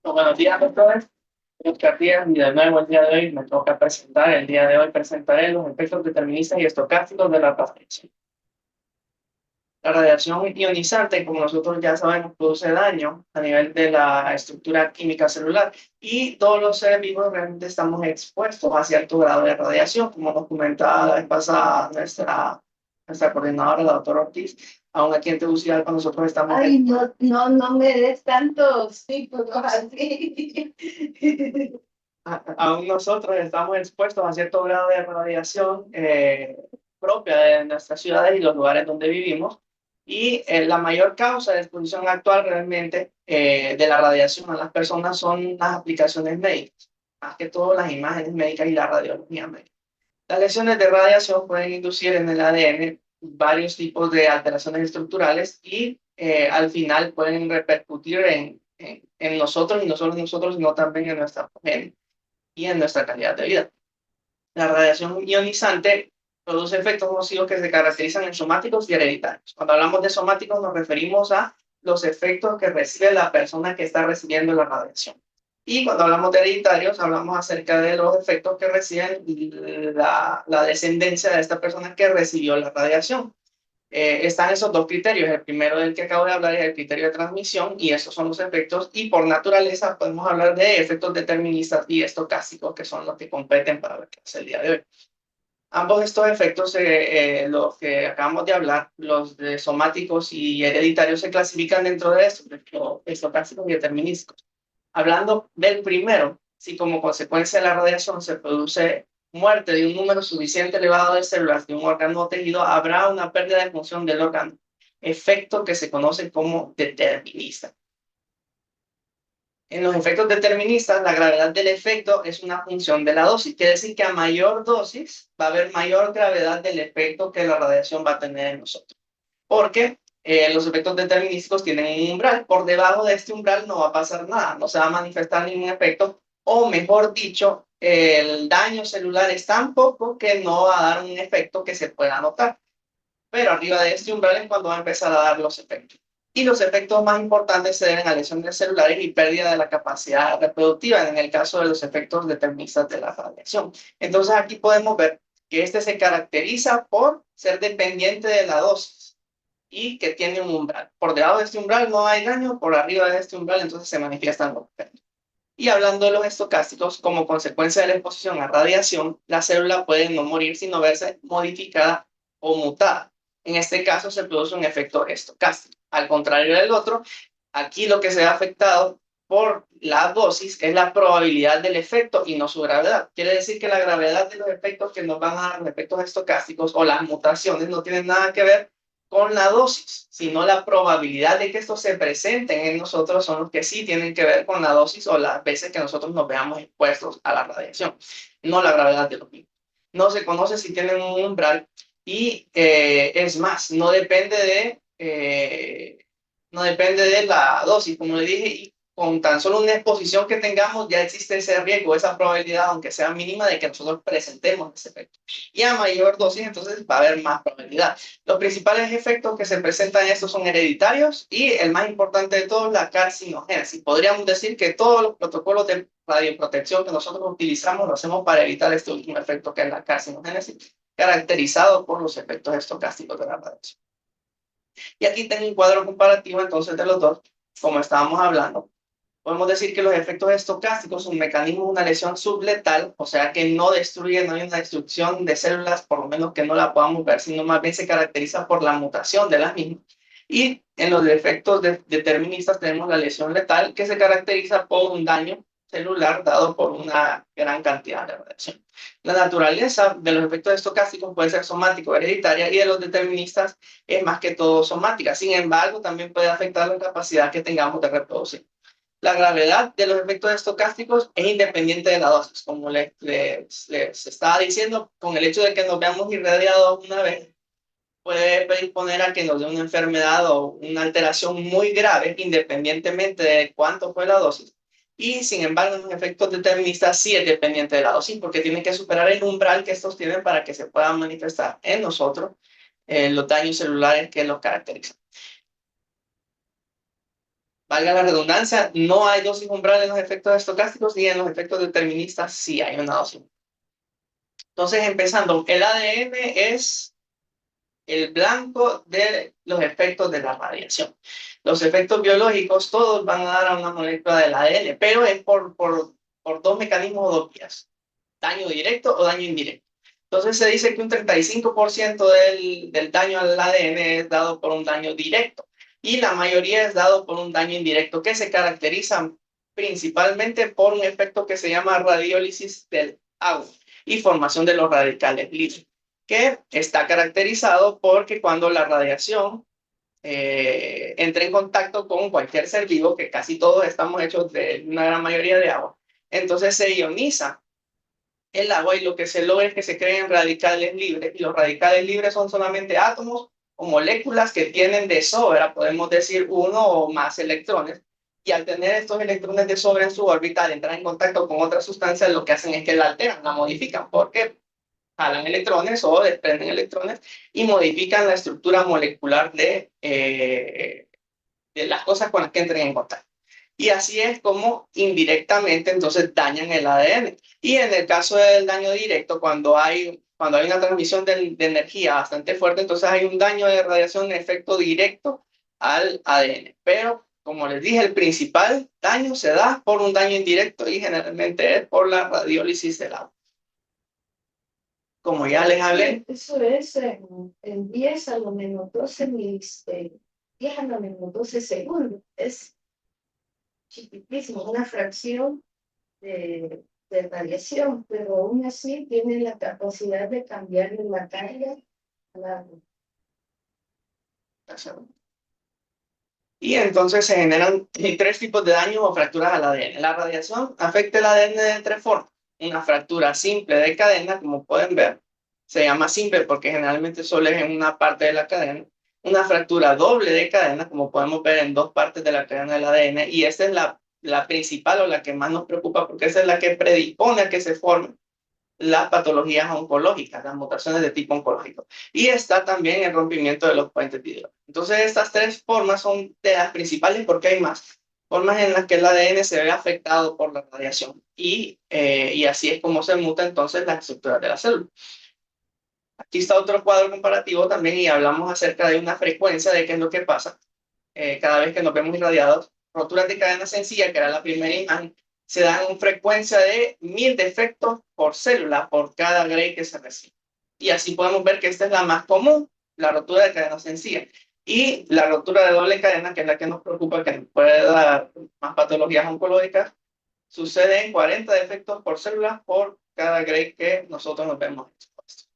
Buenos días, doctores. Oscar Díaz, y de nuevo el día de hoy me toca presentar. El día de hoy presentaré los efectos deterministas y estocásticos de la radiación. La radiación ionizante, como nosotros ya sabemos, produce daño a nivel de la estructura química celular y todos los seres vivos realmente estamos expuestos a cierto grado de radiación, como nos comentaba la vez pasada nuestra coordinadora, la doctora Ortiz. Aún aquí en Tegucigalpa nosotros estamos... Ay, no, no, no me des tantos tipos así. Aún nosotros estamos expuestos a cierto grado de radiación propia de nuestras ciudades y los lugares donde vivimos. Y la mayor causa de exposición actual realmente de la radiación a las personas son las aplicaciones médicas, más que todo las imágenes médicas y la radiología médica. Las lesiones de radiación pueden inducir en el ADN varios tipos de alteraciones estructurales y al final pueden repercutir en nosotros y no solo en nosotros, sino también en nuestra progenie y en nuestra calidad de vida. La radiación ionizante produce efectos nocivos que se caracterizan en somáticos y hereditarios. Cuando hablamos de somáticos nos referimos a los efectos que recibe la persona que está recibiendo la radiación. Y cuando hablamos de hereditarios, hablamos acerca de los efectos que reciben la descendencia de esta persona que recibió la radiación. Están esos dos criterios. El primero del que acabo de hablar es el criterio de transmisión y esos son los efectos. Y por naturaleza podemos hablar de efectos deterministas y estocásticos, que son los que competen para la clase del día de hoy. Ambos estos efectos, los que acabamos de hablar, los de somáticos y hereditarios, se clasifican dentro de estos, los estocásticos y determinísticos. Hablando del primero, si como consecuencia de la radiación se produce muerte de un número suficiente elevado de células de un órgano o tejido, habrá una pérdida de función del órgano, efecto que se conoce como determinista. En los efectos deterministas, la gravedad del efecto es una función de la dosis. Quiere decir que a mayor dosis va a haber mayor gravedad del efecto que la radiación va a tener en nosotros. Porque los efectos determinísticos tienen un umbral. Por debajo de este umbral no va a pasar nada, no se va a manifestar ningún efecto, o mejor dicho, el daño celular es tan poco que no va a dar un efecto que se pueda notar. Pero arriba de este umbral es cuando va a empezar a dar los efectos. Y los efectos más importantes se deben a lesiones celulares y pérdida de la capacidad reproductiva, en el caso de los efectos deterministas de la radiación. Entonces aquí podemos ver que este se caracteriza por ser dependiente de la dosis y que tiene un umbral. Por debajo de este umbral no hay daño, por arriba de este umbral entonces se manifiestan los efectos. Y hablando de los estocásticos, como consecuencia de la exposición a radiación, la célula puede no morir, sino verse modificada o mutada. En este caso se produce un efecto estocástico. Al contrario del otro, aquí lo que se ha afectado por la dosis es la probabilidad del efecto y no su gravedad. Quiere decir que la gravedad de los efectos que nos van a dar los efectos estocásticos o las mutaciones no tienen nada que ver con la dosis, sino la probabilidad de que estos se presenten en nosotros son los que sí tienen que ver con la dosis o las veces que nosotros nos veamos expuestos a la radiación, no la gravedad de los mismos. No se conoce si tienen un umbral y es más, no depende de la dosis, como le dije, y con tan solo una exposición que tengamos ya existe ese riesgo, esa probabilidad, aunque sea mínima, de que nosotros presentemos ese efecto. Y a mayor dosis, entonces va a haber más probabilidad. Los principales efectos que se presentan en estos son hereditarios y el más importante de todos, la carcinogénesis. Podríamos decir que todos los protocolos de radioprotección que nosotros utilizamos lo hacemos para evitar este último efecto que es la carcinogénesis, caracterizado por los efectos estocásticos de la radiación. Y aquí tengo un cuadro comparativo entonces de los dos, como estábamos hablando. Podemos decir que los efectos estocásticos son un mecanismo de una lesión subletal, o sea que no destruye, no hay una destrucción de células, por lo menos que no la podamos ver, sino más bien se caracteriza por la mutación de las mismas. Y en los efectos deterministas tenemos la lesión letal, que se caracteriza por un daño celular dado por una gran cantidad de radiación. La naturaleza de los efectos estocásticos puede ser somático o hereditaria y de los deterministas es más que todo somática. Sin embargo, también puede afectar la capacidad que tengamos de reproducir. La gravedad de los efectos estocásticos es independiente de la dosis, como les estaba diciendo, con el hecho de que nos veamos irradiados una vez, puede predisponer a que nos dé una enfermedad o una alteración muy grave, independientemente de cuánto fue la dosis. Y sin embargo, los efectos deterministas sí es dependiente de la dosis, porque tienen que superar el umbral que estos tienen para que se puedan manifestar en nosotros los daños celulares que los caracterizan. valga la redundancia, no hay dosis umbral en los efectos estocásticos ni en los efectos deterministas sí hay una dosis. Entonces, empezando, el ADN es el blanco de los efectos de la radiación. Los efectos biológicos todos van a dar a una molécula del ADN, pero es por dos mecanismos o dos vías, daño directo o daño indirecto. Entonces se dice que un 35% del daño al ADN es dado por un daño directo y la mayoría es dado por un daño indirecto que se caracteriza principalmente por un efecto que se llama radiólisis del agua y formación de los radicales libres, que está caracterizado porque cuando la radiación entra en contacto con cualquier ser vivo, que casi todos estamos hechos de una gran mayoría de agua, entonces se ioniza el agua y lo que se logra es que se creen radicales libres, y los radicales libres son solamente átomos o moléculas que tienen de sobra, podemos decir, uno o más electrones, y al tener estos electrones de sobra en su órbita, al entrar en contacto con otras sustancias, lo que hacen es que la alteran, la modifican, porque jalan electrones o desprenden electrones y modifican la estructura molecular de las cosas con las que entren en contacto. Y así es como indirectamente entonces dañan el ADN. Y en el caso del daño directo, cuando hay una transmisión de energía bastante fuerte, entonces hay un daño de radiación de efecto directo al ADN. Pero, como les dije, el principal daño se da por un daño indirecto y generalmente es por la radiólisis del agua. Como ya les hablé. Eso es en 10 a lo menos 12 10 a lo menos 12 segundos. Es chiquitísimo, una fracción de radiación, pero aún así tiene la capacidad de cambiar la carga a la... Y entonces se generan tres tipos de daños o fracturas al ADN. La radiación afecta el ADN de tres formas. Una fractura simple de cadena, como pueden ver, se llama simple porque generalmente solo es en una parte de la cadena. Una fractura doble de cadena, como podemos ver en dos partes de la cadena del ADN, y esta es la principal o la que más nos preocupa porque esa es la que predispone a que se forme las patologías oncológicas, las mutaciones de tipo oncológico. Y está también el rompimiento de los puentes biológicos. Entonces, estas tres formas son de las principales porque hay más formas en las que el ADN se ve afectado por la radiación. Y así es como se muta entonces la estructura de la célula. Aquí está otro cuadro comparativo también y hablamos acerca de una frecuencia de qué es lo que pasa cada vez que nos vemos irradiados. Roturas de cadena sencilla, que era la primera imagen, se dan en frecuencia de 1000 defectos por célula por cada gray que se recibe. Y así podemos ver que esta es la más común, la rotura de cadena sencilla. Y la rotura de doble cadena, que es la que nos preocupa, que nos puede dar más patologías oncológicas, sucede en 40 defectos por célula por cada gray que nosotros nos vemos expuestos.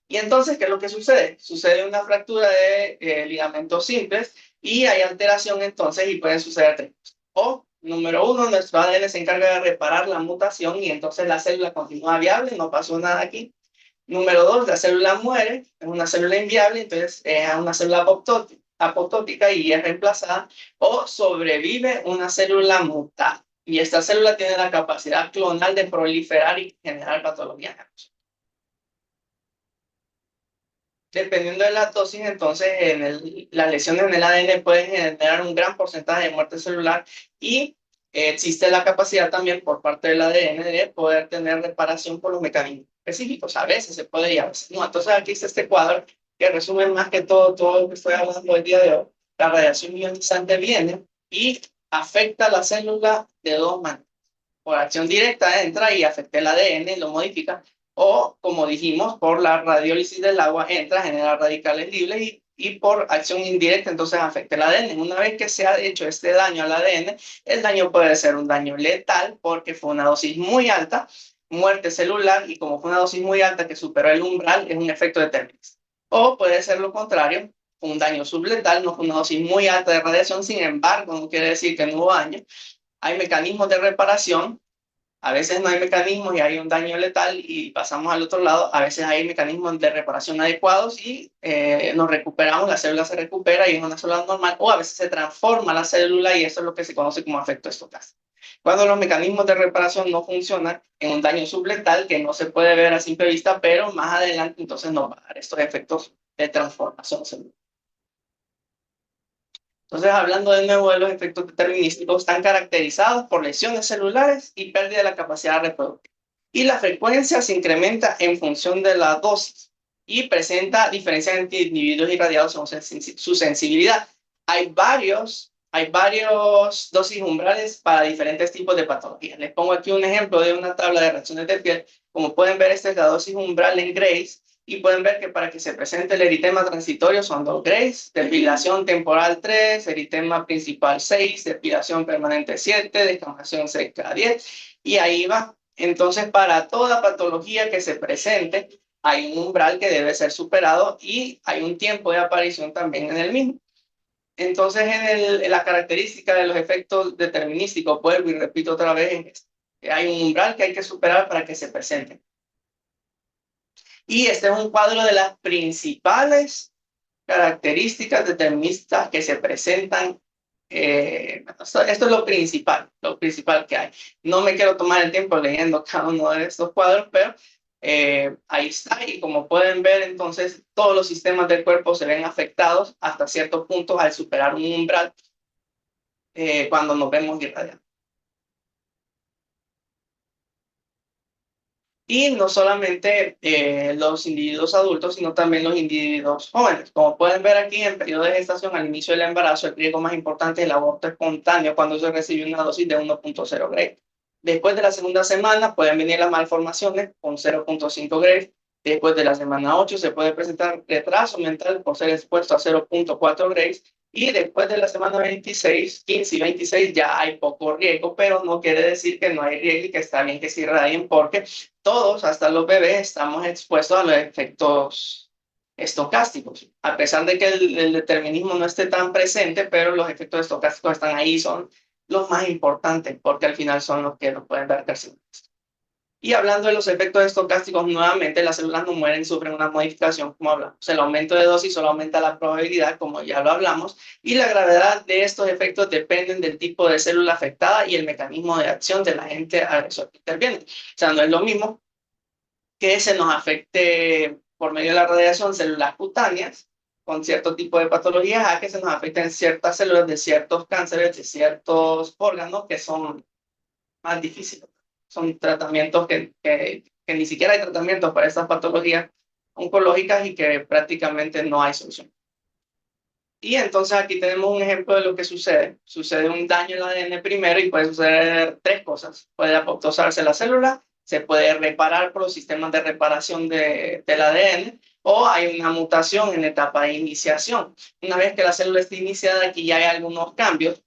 Y entonces, ¿qué es lo que sucede? Sucede una fractura de ligamentos simples y hay alteración entonces y pueden suceder tres cosas. O, número uno, nuestro ADN se encarga de reparar la mutación y entonces la célula continúa viable, no pasó nada aquí. Número dos, la célula muere, es una célula inviable, entonces es una célula apoptótica y es reemplazada. O sobrevive una célula mutada. Y esta célula tiene la capacidad clonal de proliferar y generar patologías. Dependiendo de la dosis, entonces las lesiones en el ADN pueden generar un gran porcentaje de muerte celular y existe la capacidad también por parte del ADN de poder tener reparación por los mecanismos específicos. A veces se puede y a veces no. Entonces aquí está este cuadro que resume más que todo lo que estoy hablando el día de hoy. La radiación ionizante viene y afecta la célula de dos maneras. Por acción directa entra y afecta el ADN, lo modifica, o como dijimos, por la radiólisis del agua entra, genera radicales libres y por acción indirecta entonces afecta el ADN. Una vez que se ha hecho este daño al ADN, el daño puede ser un daño letal porque fue una dosis muy alta, muerte celular, y como fue una dosis muy alta que superó el umbral, es un efecto determinista. O puede ser lo contrario, un daño subletal, no fue una dosis muy alta de radiación, sin embargo, no quiere decir que no hubo daño. Hay mecanismos de reparación, a veces no hay mecanismos y hay un daño letal y pasamos al otro lado, a veces hay mecanismos de reparación adecuados y nos recuperamos, la célula se recupera y es una célula normal, o a veces se transforma la célula y eso es lo que se conoce como efecto estocástico. Cuando los mecanismos de reparación no funcionan en un daño subletal que no se puede ver a simple vista, pero más adelante entonces nos va a dar estos efectos de transformación celular. Entonces, hablando de nuevo de los efectos determinísticos, están caracterizados por lesiones celulares y pérdida de la capacidad reproductiva. Y la frecuencia se incrementa en función de la dosis y presenta diferencias entre individuos irradiados según su sensibilidad. Hay varios dosis umbrales para diferentes tipos de patologías. Les pongo aquí un ejemplo de una tabla de reacciones de piel. Como pueden ver, esta es la dosis umbral en Grays. Y pueden ver que para que se presente el eritema transitorio son 2 Grays, depilación temporal 3, eritema principal 6, depilación permanente 7, descamación seca 10, y ahí va. Entonces, para toda patología que se presente, hay un umbral que debe ser superado y hay un tiempo de aparición también en el mismo. Entonces, en la característica de los efectos determinísticos, vuelvo y repito otra vez, hay un umbral que hay que superar para que se presente. Y este es un cuadro de las principales características deterministas que se presentan. Esto es lo principal que hay. No me quiero tomar el tiempo leyendo cada uno de estos cuadros, pero ahí está. Y como pueden ver, entonces todos los sistemas del cuerpo se ven afectados hasta ciertos puntos al superar un umbral cuando nos vemos irradiados. Y no solamente los individuos adultos, sino también los individuos jóvenes. Como pueden ver aquí, en periodo de gestación, al inicio del embarazo, el riesgo más importante es el aborto espontáneo cuando se recibe una dosis de 1.0 Gray. Después de la segunda semana pueden venir las malformaciones con 0.5 Gray. Después de la semana 8 se puede presentar retraso mental por ser expuesto a 0.4 Gray. Y después de la semana 26, 15 y 26 ya hay poco riesgo, pero no quiere decir que no hay riesgo y que está bien que se irradien, porque todos, hasta los bebés, estamos expuestos a los efectos estocásticos. A pesar de que el determinismo no esté tan presente, pero los efectos estocásticos están ahí, son los más importantes, porque al final son los que nos pueden dar carcinoma. Y hablando de los efectos estocásticos, nuevamente las células no mueren, sufren una modificación, como hablamos. El aumento de dosis solo aumenta la probabilidad, como ya lo hablamos, y la gravedad de estos efectos dependen del tipo de célula afectada y el mecanismo de acción del agente agresor que interviene. O sea, no es lo mismo que se nos afecte por medio de la radiación células cutáneas con cierto tipo de patologías a que se nos afecten ciertas células de ciertos cánceres, de ciertos órganos que son más difíciles. Son tratamientos que ni siquiera hay tratamientos para estas patologías oncológicas y que prácticamente no hay solución. Y entonces aquí tenemos un ejemplo de lo que sucede. Sucede un daño en el ADN primero y puede suceder tres cosas. Puede apoptosarse la célula, se puede reparar por los sistemas de reparación del ADN, o hay una mutación en la etapa de iniciación. Una vez que la célula esté iniciada, aquí ya hay algunos cambios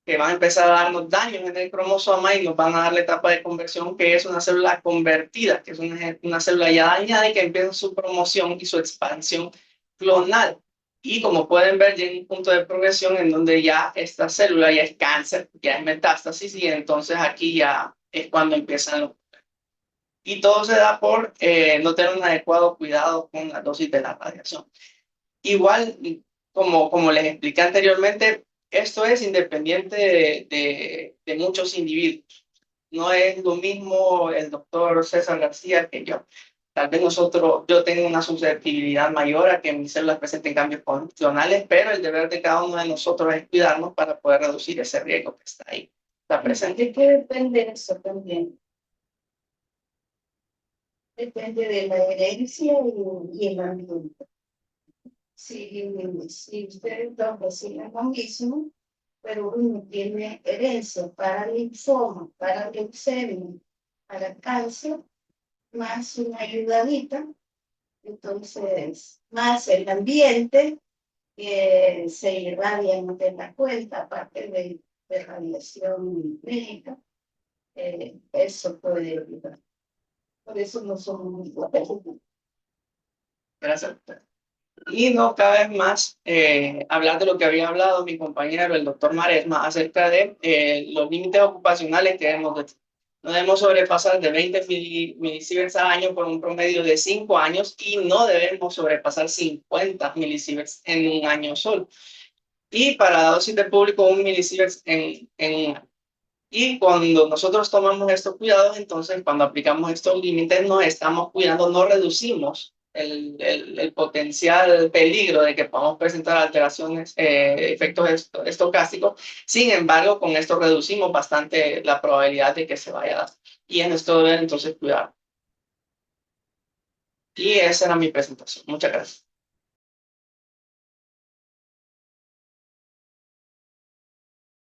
que van a empezar a darnos daños en el cromosoma y nos van a dar la etapa de conversión, que es una célula convertida, que es una célula ya dañada y que empieza su promoción y su expansión clonal. Y como pueden ver, llega un punto de progresión en donde ya esta célula ya es cáncer, ya es metástasis, y entonces aquí ya es cuando empiezan los... Y todo se da por no tener un adecuado cuidado con la dosis de la radiación. Igual, como les expliqué anteriormente, esto es independiente de muchos individuos. No es lo mismo el doctor César García que yo. Tal vez yo tengo una susceptibilidad mayor a que mis células presenten cambios funcionales, pero el deber de cada uno de nosotros es cuidarnos para poder reducir ese riesgo que está ahí, está presente. ¿De qué depende eso también? Depende de la herencia y el ambiente. Si ustedes dos reciben lo mismo, pero uno tiene herencia para linfoma, para leucemia, para cáncer, más una ayudadita, entonces más el ambiente que se irradia de la cuenta, aparte de radiación médica, eso puede ayudar. Por eso no somos muy buenos. Gracias. Y no cabe más hablar de lo que había hablado mi compañero, el doctor Maresma, acerca de los límites ocupacionales que no debemos sobrepasar de 20 milisieverts al año por un promedio de 5 años y no debemos sobrepasar 50 milisieverts en un año solo. Y para la dosis de público, 1 milisieverts en un año. Y cuando nosotros tomamos estos cuidados, entonces cuando aplicamos estos límites, nos estamos cuidando, no reducimos el potencial peligro de que podamos presentar alteraciones, efectos estocásticos. Sin embargo, con esto reducimos bastante la probabilidad de que se vaya a dar. Y en esto deben entonces cuidar. Y esa era mi presentación. Muchas gracias.